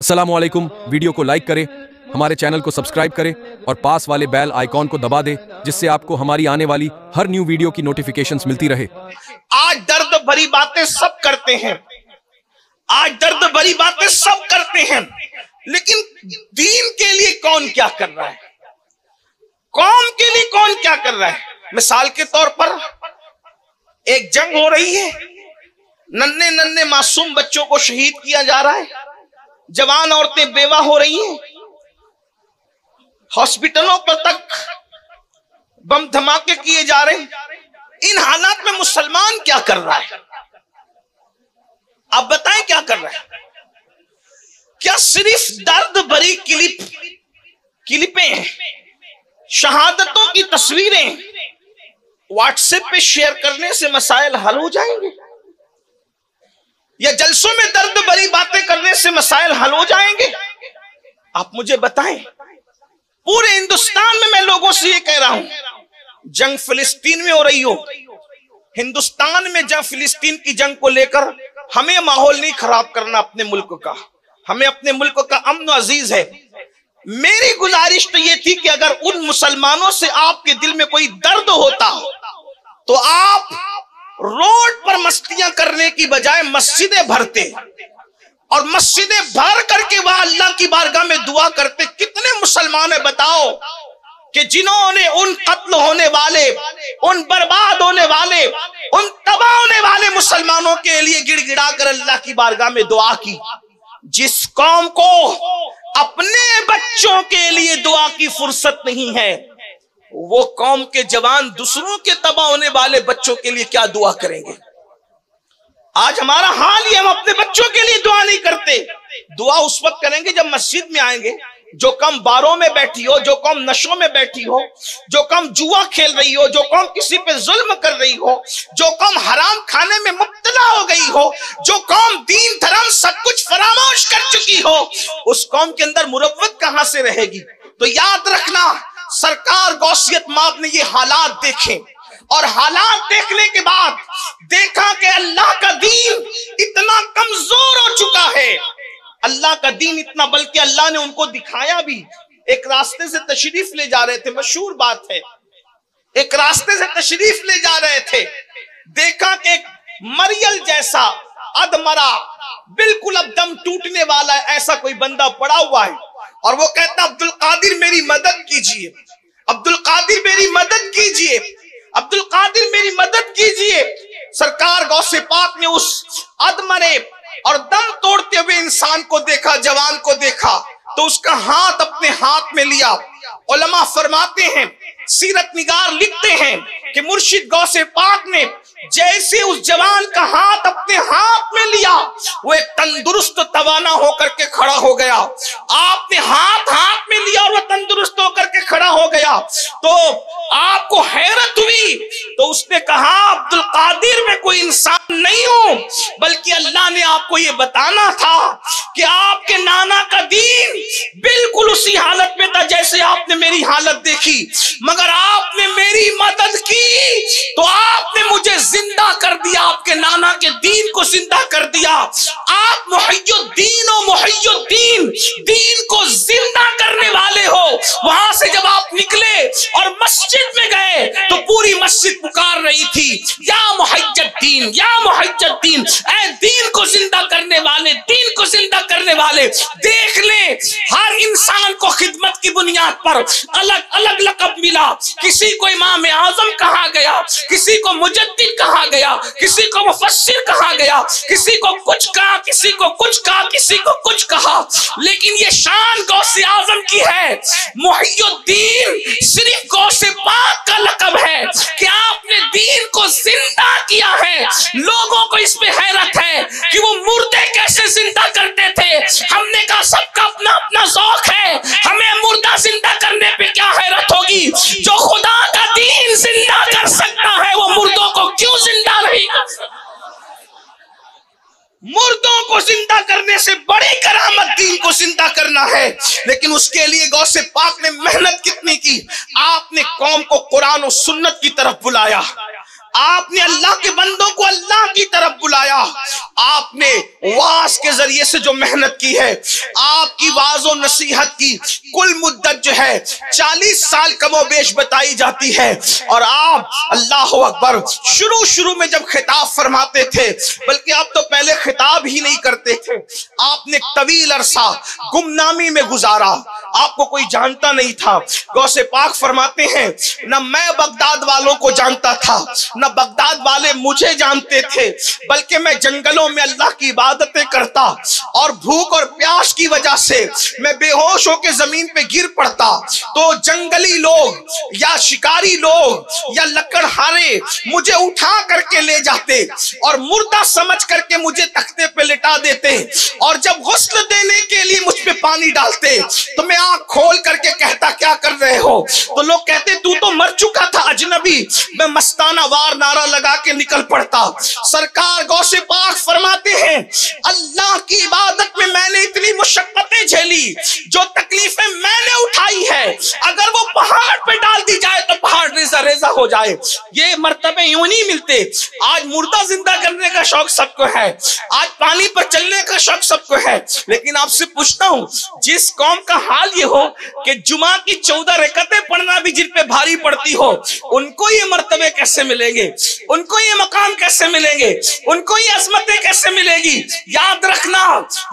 अस्सलामुअलैकुम। वीडियो को लाइक करें, हमारे चैनल को सब्सक्राइब करें और पास वाले बेल आइकॉन को दबा दें, जिससे आपको हमारी आने वाली हर न्यू वीडियो की नोटिफिकेशंस मिलती रहे। आज दर्द भरी बातें सब करते हैं, आज दर्द भरी बातें सब करते हैं, लेकिन दीन के लिए कौन क्या कर रहा है, कौम के लिए कौन क्या कर रहा है। मिसाल के तौर पर एक जंग हो रही है, नन्हे नन्हे मासूम बच्चों को शहीद किया जा रहा है, जवान औरतें बेवा हो रही हैं, हॉस्पिटलों पर तक बम धमाके किए जा रहे हैं। इन हालात में मुसलमान क्या कर रहा है? आप बताएं क्या कर रहा है? क्या सिर्फ दर्द भरी क्लिपें हैं, शहादतों की तस्वीरें व्हाट्सएप पे शेयर करने से मसाइल हल हो जाएंगे, या जलसों में दर्द भरी बातें करने से मसाइल हल हो जाएंगे? आप मुझे बताएं। पूरे हिंदुस्तान में मैं लोगों से ये कह रहा हूं, जंग फिलिस्तीन में हो रही हो, हिंदुस्तान में जंग फिलिस्तीन की जंग को लेकर हमें माहौल नहीं खराब करना अपने मुल्क का, हमें अपने मुल्क का अमन अजीज है। मेरी गुजारिश तो ये थी कि अगर उन मुसलमानों से आपके दिल में कोई दर्द होता तो आप रोड पर मस्तियां करने की बजाय मस्जिदें भरते और मस्जिदें भर करके वह अल्लाह की बारगाह में दुआ करते। कितने मुसलमान है बताओ कि जिन्होंने उन कत्ल होने वाले, उन बर्बाद होने वाले, उन तबाह होने वाले मुसलमानों के लिए गिड़गिड़ा कर अल्लाह की बारगाह में दुआ की। जिस कौम को अपने बच्चों के लिए दुआ की फुर्सत नहीं है, वो कौम के जवान दूसरों के तबाह होने वाले बच्चों के लिए क्या दुआ करेंगे? आज हमारा हाल ही, हम अपने बच्चों के लिए दुआ नहीं करते। दुआ उस वक्त करेंगे जब मस्जिद में आएंगे। जो कम बारों में बैठी हो, जो कम नशों में बैठी हो, जो कम जुआ खेल रही हो, जो कम किसी पे जुल्म कर रही हो, जो कम हराम खाने में मुब्तला हो गई हो, जो कौम दीन धर्म सब कुछ फरामोश कर चुकी हो, उस कौम के अंदर मुरव्वत कहां से रहेगी? तो याद रखना, सरकार गौसियत माप ने ये हालात देखे और हालात देखने के बाद देखा कि अल्लाह का दीन इतना कमजोर हो चुका है, अल्लाह का दीन इतना, बल्कि अल्लाह ने उनको दिखाया भी। एक रास्ते से तशरीफ ले जा रहे थे, मशहूर बात है, एक रास्ते से तशरीफ ले जा रहे थे, देखा कि एक मरियल जैसा अधमरा, बिल्कुल अब दम टूटने वाला है, ऐसा कोई बंदा पड़ा हुआ है और वो कहता अब्दुल कादिर मेरी मदद कीजिए, अब्दुल कादिर मेरी मदद कीजिए, अब्दुल कादिर मेरी मदद कीजिए। सरकार गौसे पाक ने उस अधमरे और दम तोड़ते हुए इंसान को देखा, जवान को देखा, तो उसका हाथ अपने हाथ में लिया। उलमा फरमाते हैं, सीरत निगार लिखते हैं कि मुर्शिद गौसे पाक ने जैसे उस जवान का हाथ अपने हाथ में लिया, वो एक तंदुरुस्त तवाना होकर के खड़ा हो गया। आपने हाथ में लिया और वो तंदुरुस्त होकर के खड़ा हो गया, तो आपको हैरत हुई। तो उसने कहा अब्दुल कादिर मैं कोई इंसान नहीं हूं, बल्कि अल्लाह ने आपको ये बताना था कि आपके नाना का दीन बिल्कुल उसी हालत में था जैसे आपने मेरी हालत देखी, मगर आपने मेरी मदद की तो आपने मुझे जिंदा कर दिया, आपके नाना के दीन को जिंदा कर दिया। आप मुहय्युद्दीन हो, मुहय्युद्दीन, दीन को जिंदा करने वाले हो। वहां से जब आप निकले और मस्जिद में गए तो पूरी मस्जिद पुकार रही थी, या मुहय्युद्दीन, या मुहय्युद्दीन, ऐ दीन को जिंदा करने वाले, दीन को जिंदा करने वाले। देख ले, हर इंसान को खिदमत की बुनियाद पर अलग अलग लक़ब मिला। किसी को इमाम आज़म कहा गया, किसी को मुजद्दिद कहा गया, किसी को मुफस्सिर कहा गया, किसी को कुछ कहा, किसी को कुछ कहा, किसी को कुछ कहा, लेकिन ये शान गौसे आज़म की है। मुहय्युद्दीन सिर्फ गौसे पाक का लक़ब है कि आपने दीन को जिंदा किया है। लोगों को इस पे हैरत है कि वो मुर्दे कैसे जिंदा करते थे। हमने कहा सबका अपना अपना ज़ौक़ है, हमें मुर्दा जिंदा करने पे क्या हैरत होगी? जो खुदा का दीन जिंदा कर सकता है वो मुर्दों को क्यों जिंदा नहीं कर सकता? मुर्दों को जिंदा करने से बड़ी करामत दीन को जिंदा करना है। लेकिन उसके लिए गौसे पाक ने मेहनत कितनी की। आपने कौम को कुरान और सुन्नत की तरफ बुलाया, आपने अल्लाह के बंदों को अल्लाह की तरफ बुलाया। आपने वाज के जरिए से जो मेहनत की है, आपकी वाज और नसीहत की कुल मुद्दत जो है 40 साल कमोबेश बताई जाती है। और आप अल्लाह अकबर शुरू में जब खिताब फरमाते थे, बल्कि आप तो पहले खिताब ही नहीं करते थे, आपने तवील अरसा गुमनामी में गुजारा, आपको कोई जानता नहीं था। गौसे पाक फरमाते हैं, न मैं बगदाद वालों को जानता था, न बगदाद वाले मुझे जानते थे, बल्कि मैं जंगलों में अल्लाह की इबादतें करता और भूख और प्यास की वजह से मैं बेहोश होकर जमीन पे गिर पड़ता, तो जंगली लोग या शिकारी लोग या लकड़हारे मुझे उठा करके ले जाते और मुर्दा समझ करके मुझे तख्ते पे लिटा देते, और जब गुस्ल देने के लिए मुझ पे पानी डालते तो मैं आंख खोल करके कहता क्या कर रहे हो, तो लोग कहते तू तो मर चुका था अजनबी। मैं मस्ताना वार नारा लगा के निकल पड़ता। सरकार गौसे पाक फरमाते हैं, अल्लाह की इबादत में मैंने इतनी मुशक्कतें झेली, जो तकलीफें मैंने उठाई है, अगर वो पहाड़ पे डाल दी जाए तो पहाड़ रेजा रेजा हो जाए। ये मर्तबे यूं नहीं मिलते। आज मुर्दा जिंदा करने का शौक सबको है, आज पानी पर चलने का शौक सबको है, लेकिन आपसे पूछता हूं, जिस कौम का हाल ये हो कि जुमा की 14 रकअतें पढ़ना भी जिन पे भारी पड़ती हो, उनको ये मर्तबे कैसे मिलेंगे, उनको ये मकाम कैसे मिलेंगे, उनको ये अजमतें कैसे मिलेगी। याद रखना,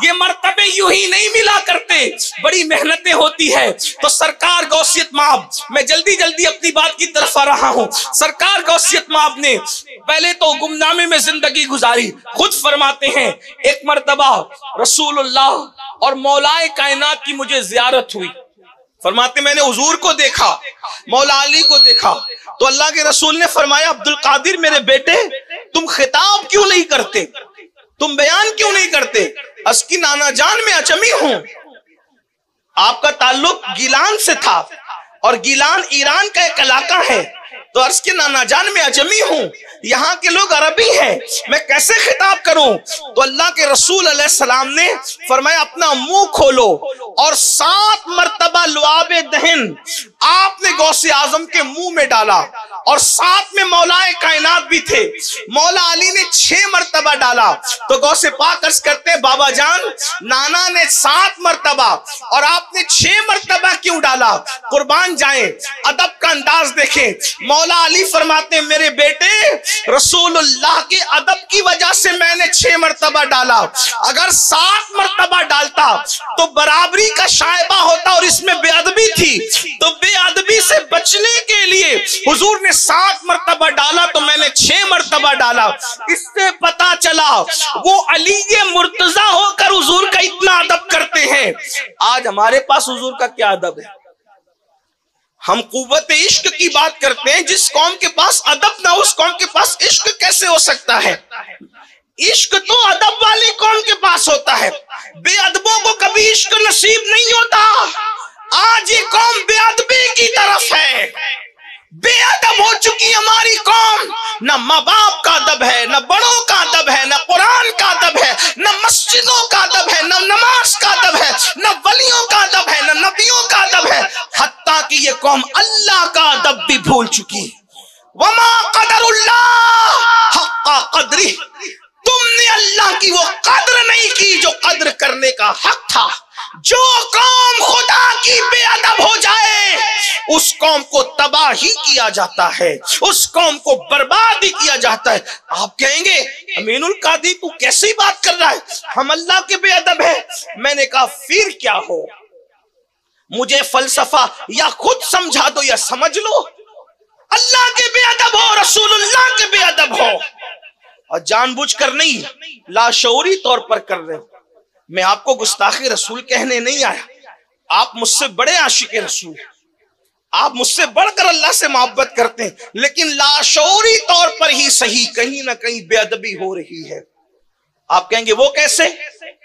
ये मर्तबे यूं ही नहीं मिला करते, बड़ी मेहनतें होती है। तो सरकार गौसियत माब, मैं जल्दी जल्दी अपनी बात की तरफ आ रहा हूं। सरकार गौसियत माब ने पहले तो गुमनामी में जिंदगी गुजारी। खुद फरमाते हैं, एक मर्तबा रसूलुल्लाह और मौलाए कायनात की मुझे जियारत हुई। फरमाते मैंने हुजूर को देखा, मौला अली को देखा, तो अल्लाह के रसूल ने फरमाया, अब्दुल कादिर मेरे बेटे, तुम खिताब क्यों नहीं करते, तुम बयान क्यों नहीं करते। अस्की नाना जान में अचमी हूं। आपका ताल्लुक गिलान से था और गिलान ईरान का एक इलाका है, तो अर्ज के नाना जान में अजमी हूं, यहाँ के लोग अरबी हैं, मैं कैसे खिताब करूं। तो अल्लाह के रसूल अलैहिस्सलाम ने फरमाया, अपना मुंह खोलो, और 7 मर्तबा लुआबे दहन आपने गौसे आजम के मुंह में डाला, और साथ में मौलाए कायनात भी थे। मौला अली ने 6 मर्तबा डाला। तो गौसे पाक अर्ज करते, बाबा जान, नाना ने 7 मर्तबा और आपने 6 मर्तबा क्यों डाला। कुर्बान जाए, अदब का अंदाज देखें। मौला अली फरमाते, मेरे बेटे, रसूलुल्लाह के अदब की वजह से मैंने 6 मर्तबा डाला। अगर 7 मर्तबा डालता तो बराबरी का शायबा होता, और इसमें बेअदबी थी, तो बेअदबी से बचने के लिए हुजूर ने 7 मर्तबा डाला, तो मैंने 6 मर्तबा डाला। इससे पता चला वो अली मुर्तजा होकर हुजूर का इतना अदब करते हैं। आज हमारे पास हुजूर का क्या अदब है। हम कुव्वत इश्क की बात करते हैं, जिस कौम के पास अदब ना हो उस कौम के पास इश्क कैसे हो सकता है। इश्क तो अदब वाली कौम के पास होता है, बेअदबों को कभी इश्क नसीब नहीं होता। आज ये कौम बेअदबी की तरफ है, बेअदब हो चुकी हमारी कौम। न माँ बाप का अदब है, न बड़ों का अदब है, न कुरान का अदब है, न मस्जिदों का अदब है, न नमाज का अदब है, न वलियों का अदब है, न नबियों का अदब है। हत्ता कि ये कौम अल्लाह का अदब भी भूल चुकी। वमा क़दरुल्लाह हक़्क़ा क़द्रिह, तुमने अल्लाह की वो कद्र नहीं की जो कद्र करने का हक था। जो कौम खुदा की बेअदब हो जाए उस कौम को तबाह ही किया जाता है, उस कौम को बर्बाद ही किया जाता है। आप कहेंगे, अमीनुल कादी तू कैसी बात कर रहा है, हम अल्लाह के बेअदब है। मैंने कहा फिर क्या हो, मुझे फलसफा या खुद समझा दो या समझ लो। अल्लाह के बेअदब हो, रसूलुल्लाह के बेअदब हो, और जानबूझकर नहीं, लाशऊरी तौर पर कर रहे हो। मैं आपको गुस्ताखी रसूल कहने नहीं आया, आप मुझसे बड़े आशिक रसूल, आप मुझसे बढ़कर अल्लाह से मोहब्बत करते हैं, लेकिन लाशऊरी तौर पर ही सही कहीं ना कहीं बेअदबी हो रही है। आप कहेंगे वो कैसे।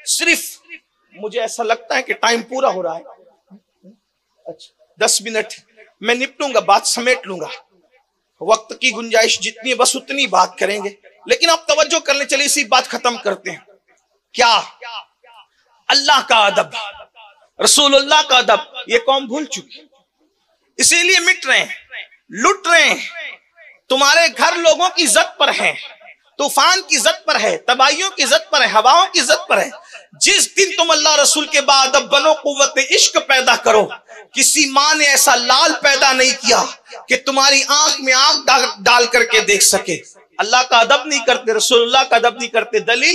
सिर्फ मुझे ऐसा लगता है कि टाइम पूरा हो रहा है, अच्छा 10 मिनट मैं निपटूंगा, बात समेट लूंगा। वक्त की गुंजाइश जितनी है बस उतनी बात करेंगे, लेकिन आप तवज्जो करने चले इसी बात खत्म करते हैं। क्या अल्लाह का अदब, रसूलुल्लाह का अदब ये कौम भूल चुकी, इसीलिए मिट रहे हैं, लुट रहे हैं, तुम्हारे घर लोगों की इज्जत पर है, तूफान की इज्जत पर है, तबाहियों की इज्जत पर है, हवाओं की इज्जत पर है। जिस दिन तुम अल्लाह रसूल के बाद अब बनो कुव्वत इश्क पैदा करो, किसी माँ ने ऐसा लाल पैदा नहीं किया कि तुम्हारी आंख में आंख डाल करके देख सके। अल्लाह का अदब नहीं करते, रसूलुल्लाह का अदब नहीं करते। दलील